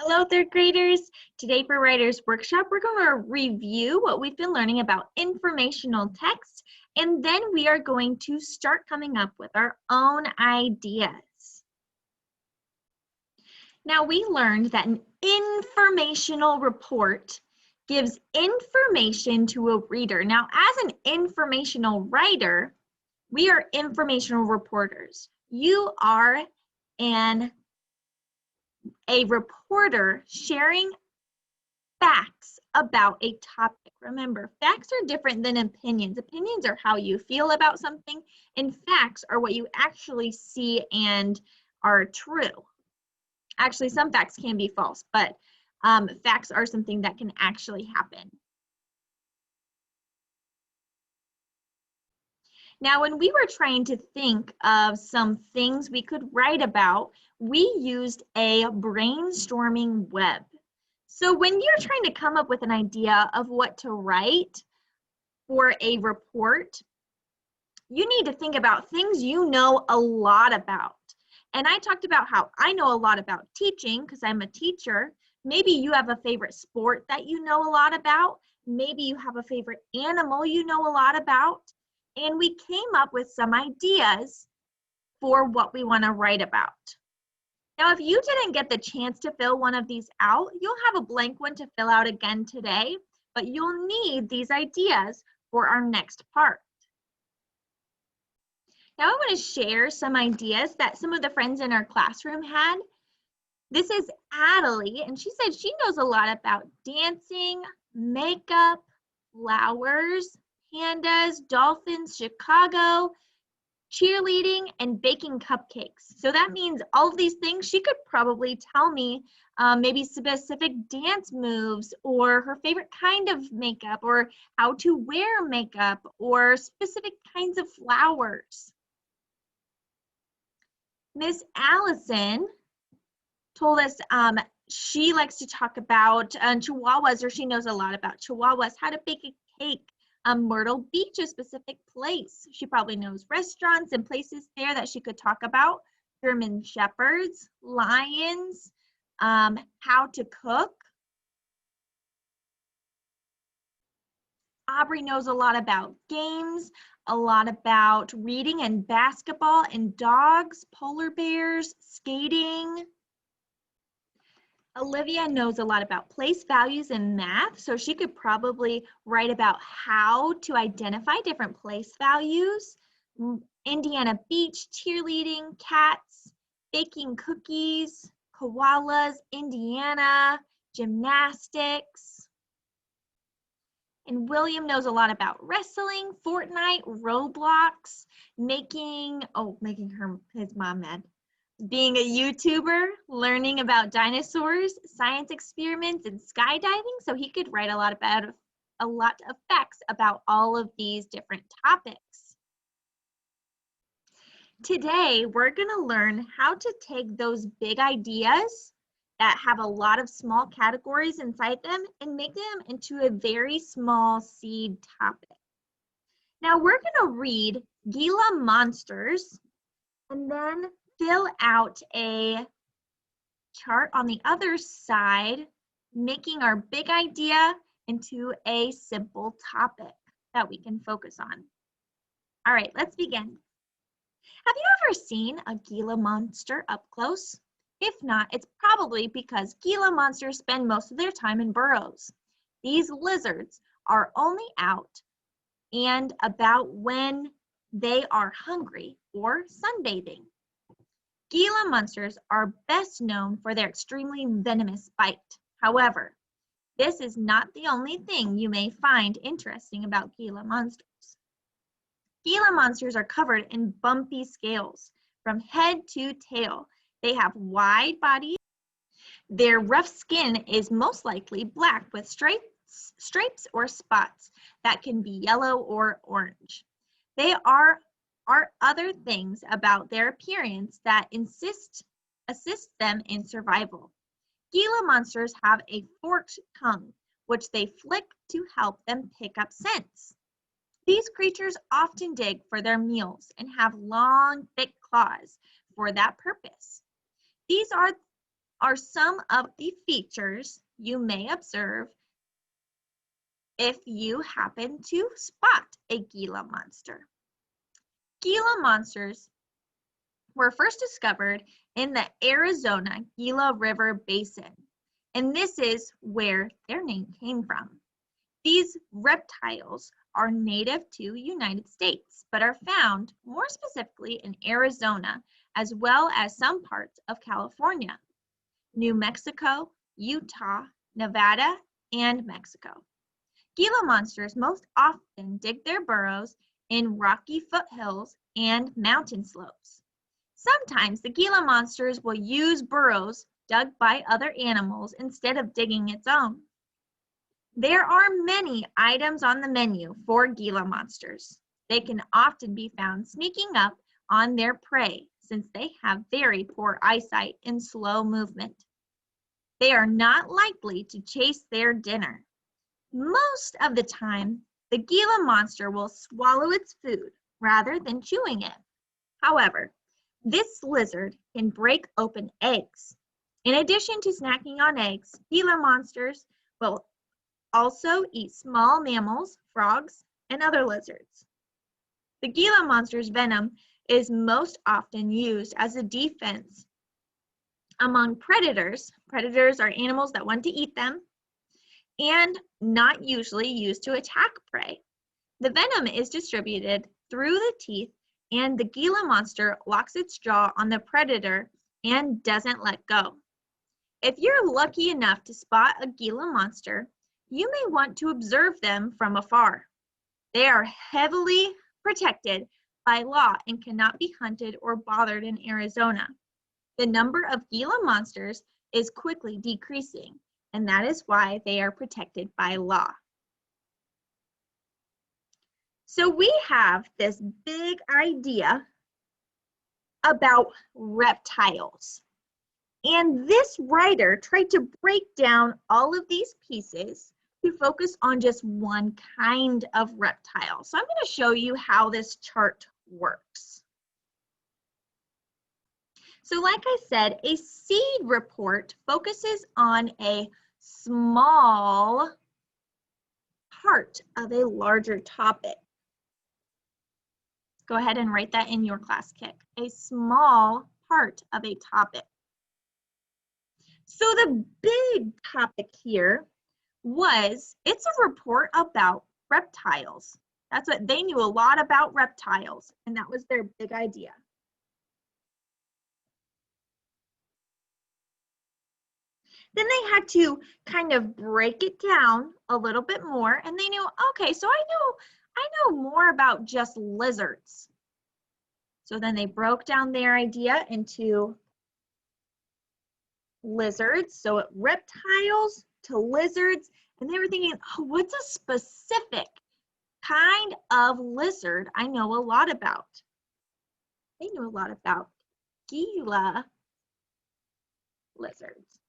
Hello, third graders. Today for Writers Workshop, we're going to review what we've been learning about informational text, and then we are going to start coming up with our own ideas. Now, we learned that an informational report gives information to a reader. Now, as an informational writer, we are informational reporters. You are a reporter sharing facts about a topic. Remember, facts are different than opinions. Opinions are how you feel about something, and facts are what you actually see and are true. Actually, some facts can be false, but facts are something that can actually happen. Now, when we were trying to think of some things we could write about, we used a brainstorming web. So when you're trying to come up with an idea of what to write for a report, you need to think about things you know a lot about. And I talked about how I know a lot about teaching because I'm a teacher. Maybe you have a favorite sport that you know a lot about. Maybe you have a favorite animal you know a lot about. And we came up with some ideas for what we want to write about. Now, if you didn't get the chance to fill one of these out, you'll have a blank one to fill out again today, but you'll need these ideas for our next part. Now, I want to share some ideas that some of the friends in our classroom had. This is Adelie, and she said she knows a lot about dancing, makeup, flowers, pandas, dolphins, Chicago, cheerleading, and baking cupcakes. So that means all of these things, she could probably tell me maybe specific dance moves or her favorite kind of makeup or how to wear makeup or specific kinds of flowers. Miss Allison told us she likes to talk about chihuahuas, or she knows a lot about chihuahuas, how to bake a cake. Myrtle Beach, a specific place. She probably knows restaurants and places there that she could talk about. German shepherds, lions, how to cook. Aubrey knows a lot about games, a lot about reading and basketball and dogs, polar bears, skating. Olivia knows a lot about place values and math, so she could probably write about how to identify different place values. Indiana Beach, cheerleading, cats, baking cookies, koalas, Indiana, gymnastics. And William knows a lot about wrestling, Fortnite, Roblox, making his mom mad. Being a YouTuber, learning about dinosaurs, science experiments, and skydiving, so he could write a lot of facts about all of these different topics. Today, we're going to learn how to take those big ideas that have a lot of small categories inside them and make them into a very small seed topic. Now, we're going to read Gila Monsters and then fill out a chart on the other side, making our big idea into a simple topic that we can focus on. All right, let's begin. Have you ever seen a Gila monster up close? If not, it's probably because Gila monsters spend most of their time in burrows. These lizards are only out and about when they are hungry or sunbathing. Gila monsters are best known for their extremely venomous bite. However, this is not the only thing you may find interesting about Gila monsters. Gila monsters are covered in bumpy scales from head to tail. They have wide bodies. Their rough skin is most likely black with stripes or spots that can be yellow or orange. They are other things about their appearance that assist them in survival. Gila monsters have a forked tongue, which they flick to help them pick up scents. These creatures often dig for their meals and have long, thick claws for that purpose. These are are some of the features you may observe if you happen to spot a Gila monster. Gila monsters were first discovered in the Arizona Gila River Basin, and this is where their name came from. These reptiles are native to United States, but are found more specifically in Arizona, as well as some parts of California, New Mexico, Utah, Nevada, and Mexico. Gila monsters most often dig their burrows in rocky foothills and mountain slopes. Sometimes the Gila monsters will use burrows dug by other animals instead of digging its own. There are many items on the menu for Gila monsters. They can often be found sneaking up on their prey since they have very poor eyesight and slow movement. They are not likely to chase their dinner. Most of the time, the Gila monster will swallow its food rather than chewing it. However, this lizard can break open eggs. In addition to snacking on eggs, Gila monsters will also eat small mammals, frogs, and other lizards. The Gila monster's venom is most often used as a defense among predators. Predators are animals that want to eat them, and not usually used to attack prey. The venom is distributed through the teeth, and the Gila monster locks its jaw on the predator and doesn't let go. If you're lucky enough to spot a Gila monster, you may want to observe them from afar. They are heavily protected by law and cannot be hunted or bothered in Arizona. The number of Gila monsters is quickly decreasing, and that is why they are protected by law. So we have this big idea about reptiles. And this writer tried to break down all of these pieces to focus on just one kind of reptile. So I'm going to show you how this chart works. So like I said, a seed report focuses on a small part of a larger topic. Go ahead and write that in your class kit. A small part of a topic. So the big topic here was, it's a report about reptiles. That's what they knew, a lot about reptiles, and that was their big idea. Then they had to kind of break it down a little bit more, and they knew, okay, so I know more about just lizards. So then they broke down their idea into lizards, so reptiles to lizards, and they were thinking, oh, what's a specific kind of lizard I know a lot about? They knew a lot about Gila lizards.